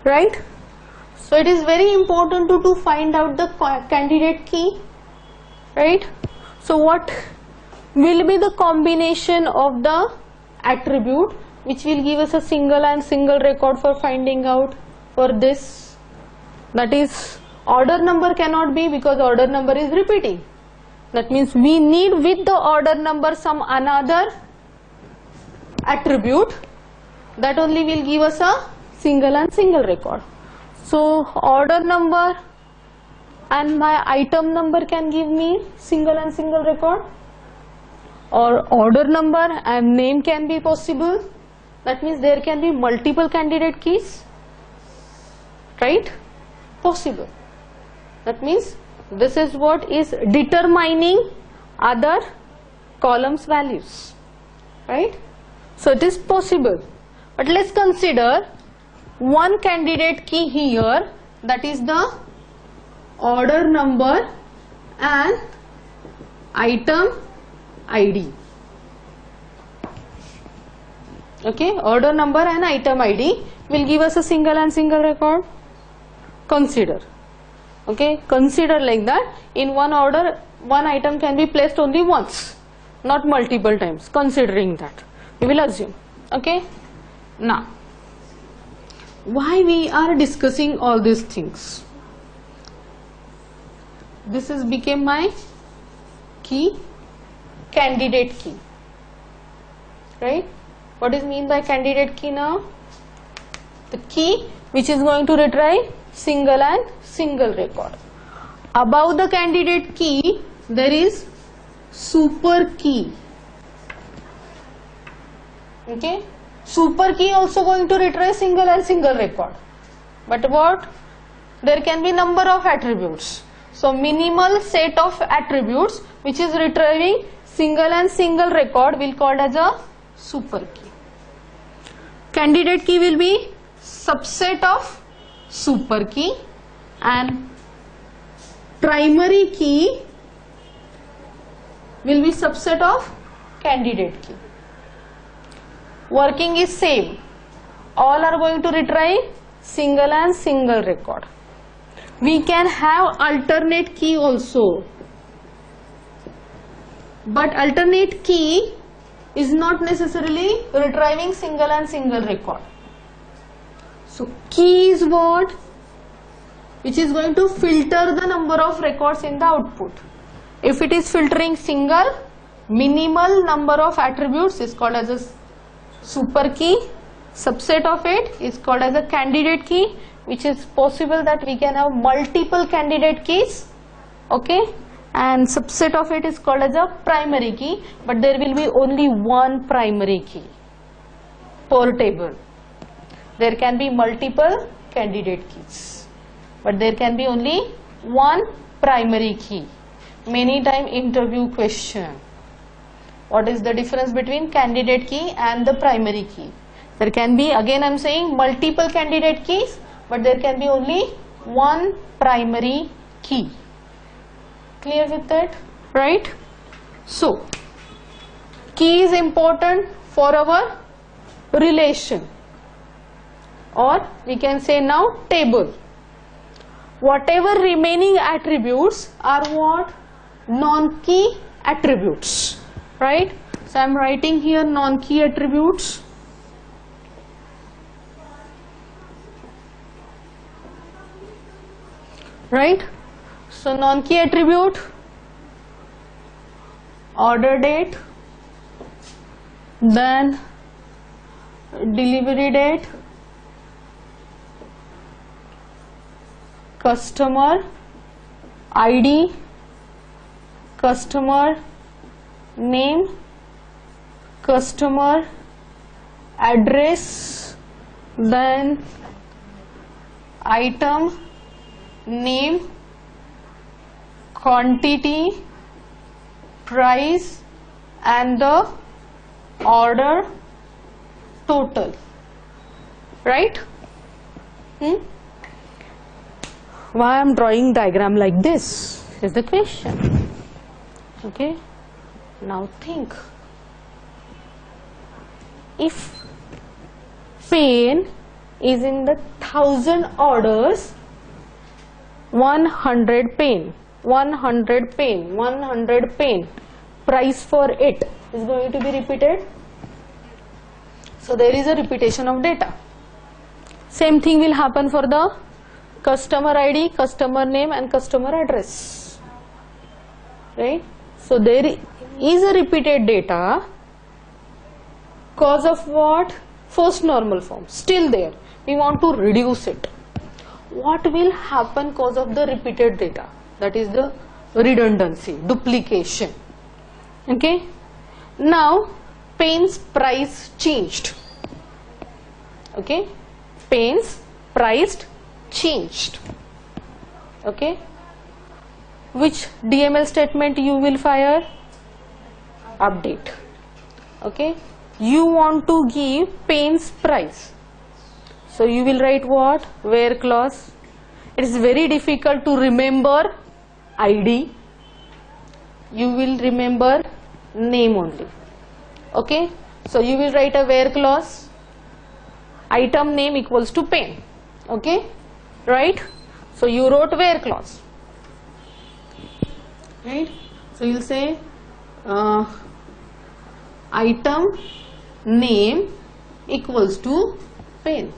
right? So it is very important to find out the candidate key, right? So what will be the combination of the attribute which will give us a single and single record for finding out for this? That is, order number cannot be, because order number is repeating. That means we need with the order number some another attribute that only will give us a single and single record. So order number and my item number can give me single and single record, or order number and name can be possible. That means there can be multiple candidate keys, right? Possible. That means this is what is determining other columns values, right? So it is possible. But let's consider one candidate key here, that is the order number and item ID. Okay, order number and item ID will give us a single and single record. Consider. Okay, consider like that. In one order, one item can be placed only once, not multiple times. Considering that, we will assume. Okay. Now, why we are discussing all these things? This is became my key, candidate key, right? What is mean by candidate key now? The key which is going to retrieve single and single record. Above the candidate key there is super key. Okay, super key also going to retrieve single and single record. But what? There can be number of attributes. So minimal set of attributes which is retrieving single and single record will called as a super key. Candidate key will be subset of super key, and primary key will be subset of candidate key. Working is same. All are going to retrieve single and single record. We can have alternate key also, but alternate key is not necessarily retrieving single and single record. So key is what? Which is going to filter the number of records in the output. If it is filtering single, minimal number of attributes is called as a super key. Subset of it is called as a candidate key, which is possible that we can have multiple candidate keys. Okay, and subset of it is called as a primary key, but there will be only one primary key per table. There can be multiple candidate keys, but there can be only one primary key. Many time interview question. What is the difference between candidate key and the primary key? There can be, again I am saying, multiple candidate keys, but there can be only one primary key. Clear with that, right? So key is important for our relation, or we can say now table. Whatever remaining attributes are what? Non-key attributes, right? So I am writing here non-key attributes. Right? So non-key attribute, order date, then delivery date, customer ID, customer name, customer address, then item name, quantity, price, and the order total, right? Why I am drawing diagram like this is the question. Okay, now think, if pen is in the 1000 orders 100 pen, 100 pen, 100 pen, price for it is going to be repeated. So there is a repetition of data. Same thing will happen for the customer ID, customer name and customer address, right? So there is a repeated data. Cause of what? First normal form still there, we want to reduce it. What will happen cause of the repeated data? That is the redundancy, duplication. Okay, now pen's price changed. Okay, pen's price changed. Okay, which DML statement you will fire? Update. Okay, you want to give pen's price, so you will write what? Where clause. It is very difficult to remember ID, you will remember name only. Okay, so you will write a where clause, item name equals to pen. Okay, right? So you wrote where clause, right? So you will say item name equals to pen,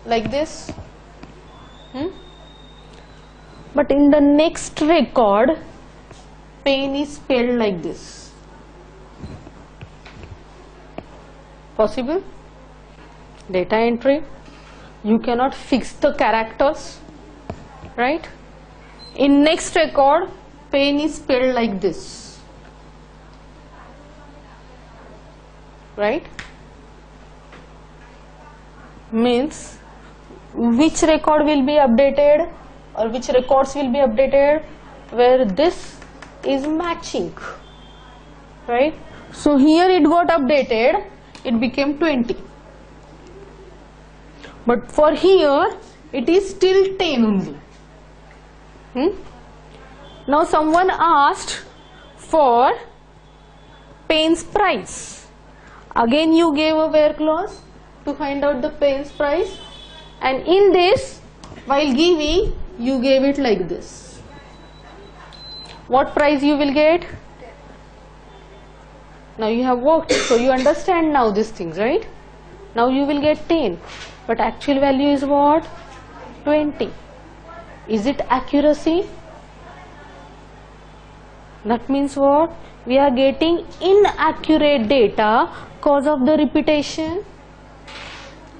like this. But in the next record, pen is spelled like this. Possible? Data entry, you cannot fix the characters, right? In next record, pen is spelled like this, right? Means which record will be updated or which records will be updated? Where this is matching, right? So here it got updated, it became 20. But for here it is still 10 only. Now someone asked for pen's price. Again you gave a where clause to find out the pen's price, and in this while giving you gave it like this. What price you will get? Now you have worked, so you understand now these things, right? Now you will get 10, but actual value is what? 20. Is it accuracy? That means what? We are getting inaccurate data cause of the repetition,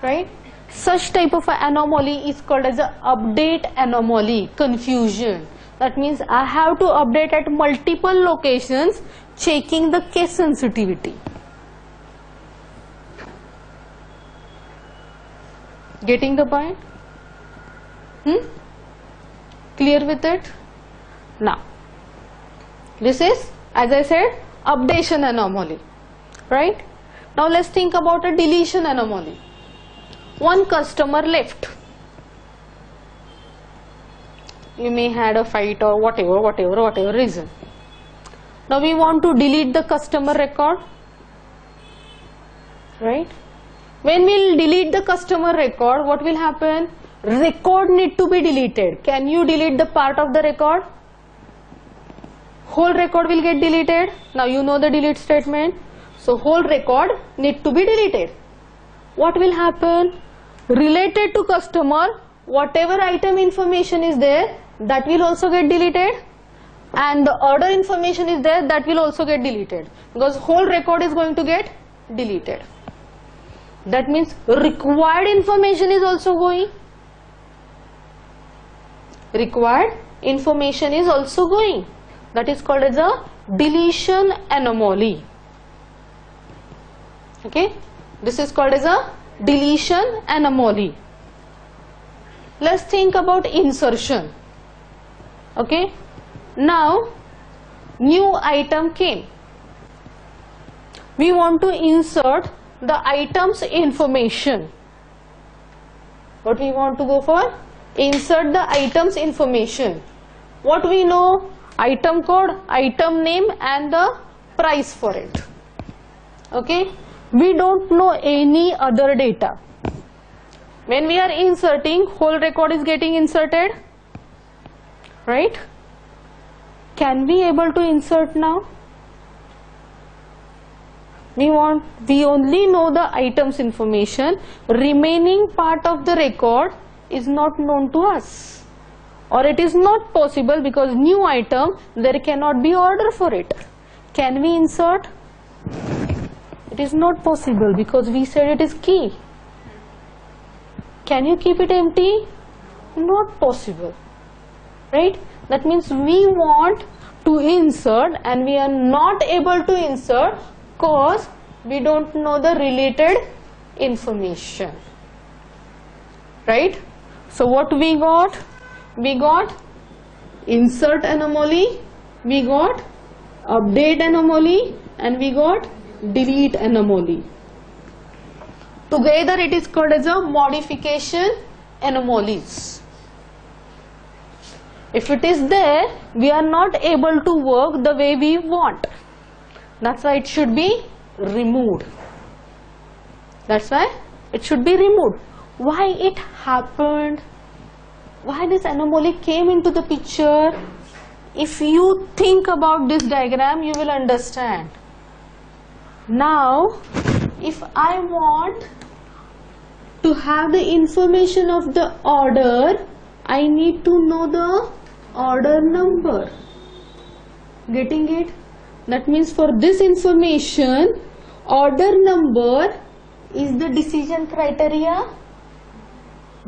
right? Such type of anomaly is called as a update anomaly, confusion. That means I have to update at multiple locations, checking the case sensitivity. Getting the point? Clear with it? Now, this is, as I said, updation anomaly, right? Now let's think about a deletion anomaly. One customer left. You may had a fight or whatever reason. Now we want to delete the customer record, right? When we'll delete the customer record, what will happen? Record need to be deleted. Can you delete the part of the record? Whole record will get deleted. Now you know the delete statement. So whole record need to be deleted. What will happen? Related to customer, whatever item information is there, that will also get deleted, and the order information is there, that will also get deleted, because whole record is going to get deleted. That means required information is also going. Required information is also going. That is called as a deletion anomaly. Okay, this is called as a deletion anomaly. Let's think about insertion. Okay, now new item came. We want to insert the item's information. What we want to go for? Insert the item's information. What we know? Item code, item name and the price for it. Okay, we don't know any other data. When we are inserting, whole record is getting inserted, right? Can we able to insert now? We only know the items information. Remaining part of the record is not known to us, or it is not possible because new item, there cannot be order for it. Can we insert? It is not possible because we said it is key. Can you keep it empty? Not possible, right? That means we want to insert and we are not able to insert because we don't know the related information, right? So what we got? We got insert anomaly, we got update anomaly, and we got delete anomaly. Together it is called as a modification anomalies. If it is there, we are not able to work the way we want. That's why it should be removed. That's why it should be removed. Why it happened? Why this anomaly came into the picture? If you think about this diagram, you will understand. Now, if I want to have the information of the order, I need to know the order number. Getting it? That means for this information, order number is the decision criteria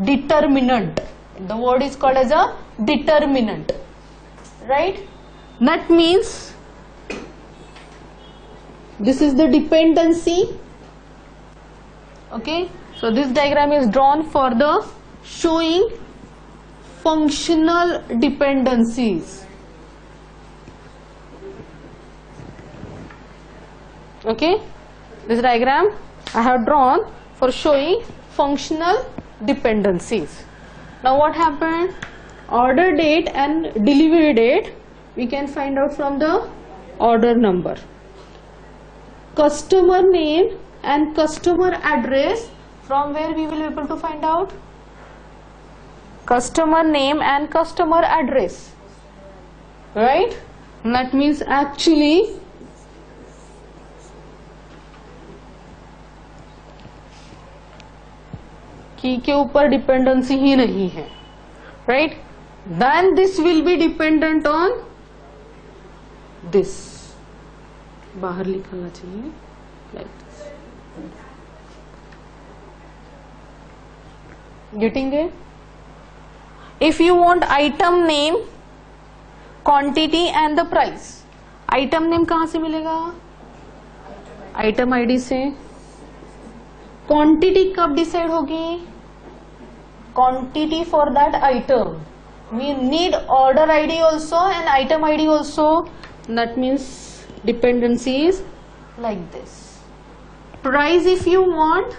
determinant. The word is called as a determinant, right? That means this is the dependency. Okay, so this diagram is drawn for the showing functional dependencies. Okay, this diagram I have drawn for showing functional dependencies. Now what happened? Order date and delivery date we can find out from the order number. Customer name and customer address, from where we will be able to find out? Customer name and customer address, right? That means actually की के ऊपर dependency ही नहीं है, right? Then this will be dependent on this. बाहर लिखना चाहिए like this. Getting it? If you want item name, quantity and the price, item name कहाँ से मिलेगा? Item ID से. Quantity कब decide होगी? Quantity for that item. We need order ID also and item ID also. That means dependency is like this. Price if you want,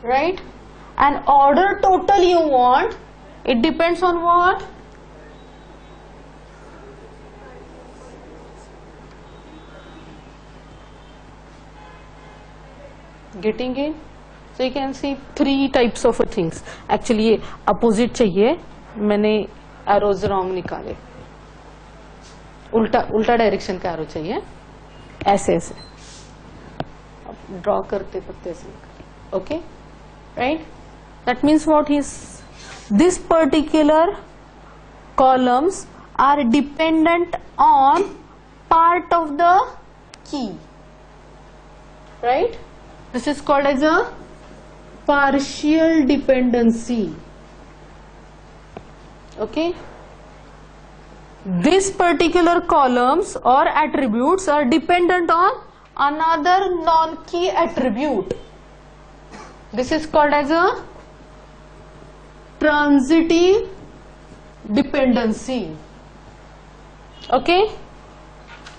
right? And order total you want, it depends on what? Getting it? So you can see three types of things. Actually ये opposite चाहिए, मैंने arrows wrong निकाले. उल्टा direction का arrow चाहिए. ऐसे ऐसे. Draw करते करते ऐसे. Okay, right? That means what is this particular columns are dependent on part of the key, right? This is called as a partial dependency. Okay, this particular columns or attributes are dependent on another non-key attribute. This is called as a transitive dependency. Okay,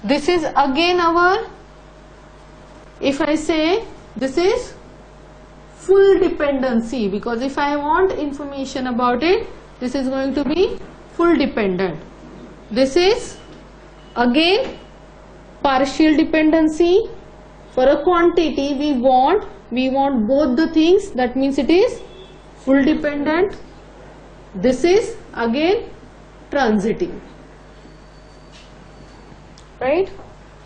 this is again our, if I say this is full dependency, because if I want information about it, this is going to be full dependent. This is again partial dependency. For a quantity we want we want both the things, that means it is full dependent. This is again transitive, right?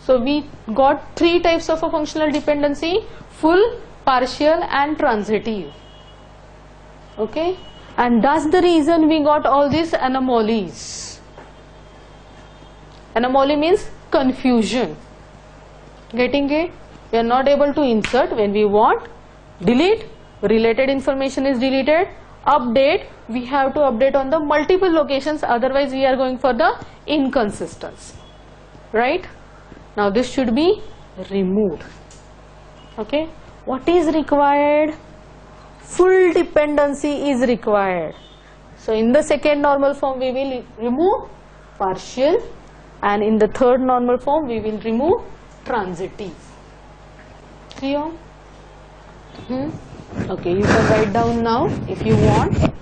So we got three types of a functional dependency: full, partial and transitive. Okay, and that's the reason we got all these anomalies. Anomaly means confusion. Getting it? We are not able to insert when we want. Delete, related information is deleted. Update, we have to update on the multiple locations, otherwise we are going for the inconsistency, right? Now this should be removed. Okay, what is required? Full dependency is required. So in the second normal form we will remove partial, and in the third normal form we will remove transitive. Clear? Okay, you can write down now if you want.